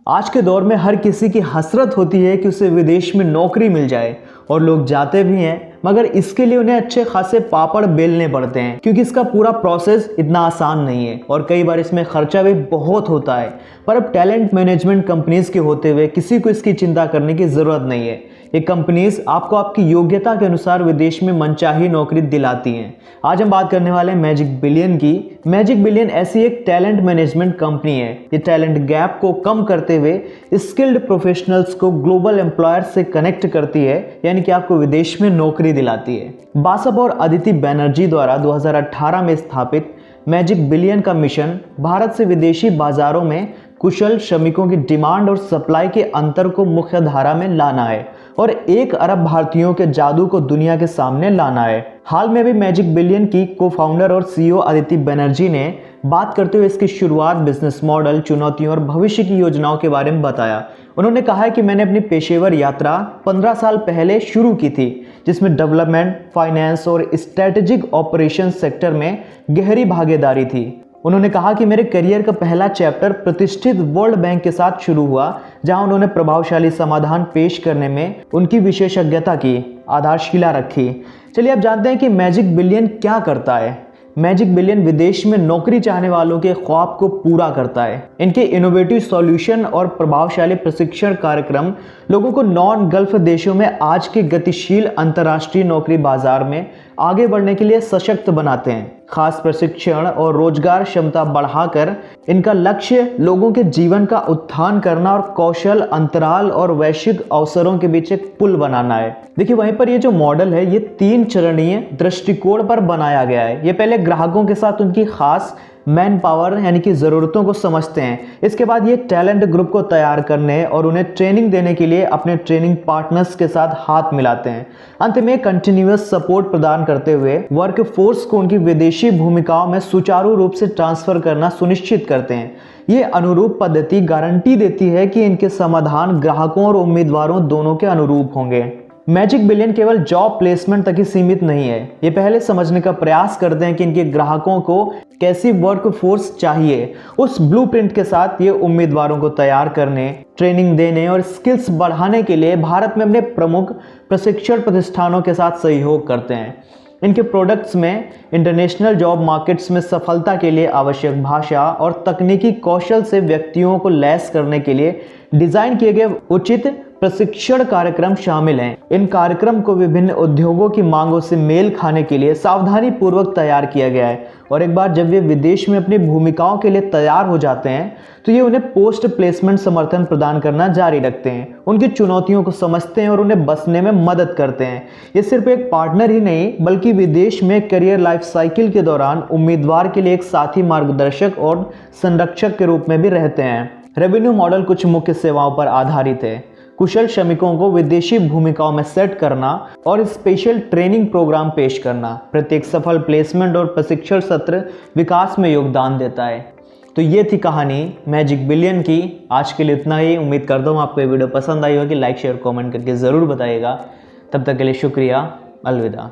आज के दौर में हर किसी की हसरत होती है कि उसे विदेश में नौकरी मिल जाए और लोग जाते भी हैं, मगर इसके लिए उन्हें अच्छे खासे पापड़ बेलने पड़ते हैं क्योंकि इसका पूरा प्रोसेस इतना आसान नहीं है और कई बार इसमें खर्चा भी बहुत होता है। पर अब टैलेंट मैनेजमेंट कंपनीज के होते हुए किसी को इसकी चिंता करने की ज़रूरत नहीं है। ये कंपनीज आपको आपकी योग्यता के अनुसार विदेश में मनचाही नौकरी दिलाती हैं। आज हम बात करने वाले हैं मैजिक बिलियन की। मैजिक बिलियन ऐसी एक टैलेंट मैनेजमेंट कंपनी है। ये टैलेंट गैप को कम करते हुए स्किल्ड प्रोफेशनल्स को ग्लोबल एम्प्लॉयर से कनेक्ट करती है, यानी कि आपको विदेश में नौकरी दिलाती है। बासप और अदिति बैनर्जी द्वारा 2018 में स्थापित मैजिक बिलियन का मिशन भारत से विदेशी बाजारों में कुशल श्रमिकों की डिमांड और सप्लाई के अंतर को मुख्य धारा में लाना है और 1 अरब भारतीयों के जादू को दुनिया के सामने लाना है। हाल में भी मैजिक बिलियन की को-फाउंडर और सीईओ अदिति बैनर्जी ने बात करते हुए इसकी शुरुआत, बिजनेस मॉडल, चुनौतियों और भविष्य की योजनाओं के बारे में बताया। उन्होंने कहा है कि मैंने अपनी पेशेवर यात्रा 15 साल पहले शुरू की थी, जिसमें डेवलपमेंट, फाइनेंस और स्ट्रेटेजिक ऑपरेशन सेक्टर में गहरी भागीदारी थी। उन्होंने कहा कि मेरे करियर का पहला चैप्टर प्रतिष्ठित वर्ल्ड बैंक के साथ शुरू हुआ, जहां उन्होंने प्रभावशाली समाधान पेश करने में उनकी विशेषज्ञता की आधारशिला रखी। चलिए अब जानते हैं कि मैजिक बिलियन क्या करता है। मैजिक बिलियन विदेश में नौकरी चाहने वालों के ख्वाब को पूरा करता है। इनके इनोवेटिव सॉल्यूशन और प्रभावशाली प्रशिक्षण कार्यक्रम लोगों को नॉन गल्फ देशों में आज के गतिशील अंतर्राष्ट्रीय नौकरी बाजार में आगे बढ़ने के लिए सशक्त बनाते हैं। खास प्रशिक्षण और रोजगार क्षमता बढ़ाकर इनका लक्ष्य लोगों के जीवन का उत्थान करना और कौशल अंतराल और वैश्विक अवसरों के बीच एक पुल बनाना है। देखिए, वहीं पर ये जो मॉडल है ये 3 चरणीय दृष्टिकोण पर बनाया गया है। ये पहले ग्राहकों के साथ उनकी खास मैन पावर यानी कि ज़रूरतों को समझते हैं। इसके बाद ये टैलेंट ग्रुप को तैयार करने और उन्हें ट्रेनिंग देने के लिए अपने ट्रेनिंग पार्टनर्स के साथ हाथ मिलाते हैं। अंत में कंटिन्यूअस सपोर्ट प्रदान करते हुए वर्क फोर्स को उनकी विदेशी भूमिकाओं में सुचारू रूप से ट्रांसफर करना सुनिश्चित करते हैं। ये अनुरूप पद्धति गारंटी देती है कि इनके समाधान ग्राहकों और उम्मीदवारों दोनों के अनुरूप होंगे। मैजिक बिलियन केवल जॉब प्लेसमेंट तक ही सीमित नहीं है। ये पहले समझने का प्रयास करते हैं कि इनके ग्राहकों को कैसी वर्क फोर्स चाहिए। उस ब्लूप्रिंट के साथ ये उम्मीदवारों को तैयार करने, ट्रेनिंग देने और स्किल्स बढ़ाने के लिए भारत में अपने प्रमुख प्रशिक्षण प्रतिष्ठानों के साथ सहयोग करते हैं। इनके प्रोडक्ट्स में इंटरनेशनल जॉब मार्केट्स में सफलता के लिए आवश्यक भाषा और तकनीकी कौशल से व्यक्तियों को लैस करने के लिए डिजाइन किए गए उचित प्रशिक्षण कार्यक्रम शामिल हैं। इन कार्यक्रम को विभिन्न उद्योगों की मांगों से मेल खाने के लिए सावधानी पूर्वक तैयार किया गया है और एक बार जब वे विदेश में अपनी भूमिकाओं के लिए तैयार हो जाते हैं तो ये उन्हें पोस्ट प्लेसमेंट समर्थन प्रदान करना जारी रखते हैं, उनकी चुनौतियों को समझते हैं और उन्हें बसने में मदद करते हैं। ये सिर्फ एक पार्टनर ही नहीं बल्कि विदेश में करियर लाइफ साइकिल के दौरान उम्मीदवार के लिए एक साथी, मार्गदर्शक और संरक्षक के रूप में भी रहते हैं। रेवेन्यू मॉडल कुछ मुख्य सेवाओं पर आधारित है। कुशल श्रमिकों को विदेशी भूमिकाओं में सेट करना और स्पेशल ट्रेनिंग प्रोग्राम पेश करना। प्रत्येक सफल प्लेसमेंट और प्रशिक्षण सत्र विकास में योगदान देता है। तो ये थी कहानी मैजिक बिलियन की। आज के लिए इतना ही। उम्मीद करता हूँ आपको ये वीडियो पसंद आई होगी। लाइक, शेयर, कमेंट करके ज़रूर बताइएगा। तब तक के लिए शुक्रिया। अलविदा।